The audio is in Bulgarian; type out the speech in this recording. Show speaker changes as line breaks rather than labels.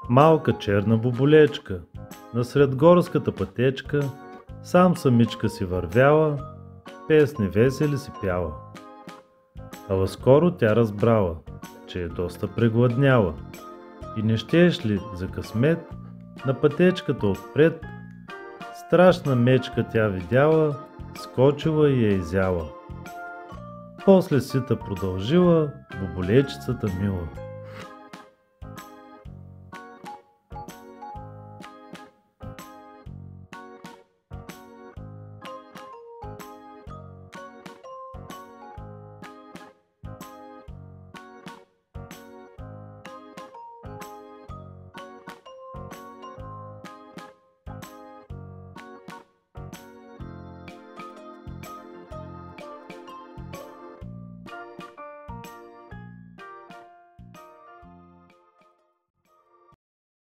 Малка черна боболечка, насред горската пътечка, сам самичка си вървяла, песни весели си пяла. Ала скоро тя разбрала, че е доста прегладняла и не щеш ли за късмет на пътечката отпред, страшна мечка тя видяла, скочила и я изяла. После сита продължила боболечицата мила.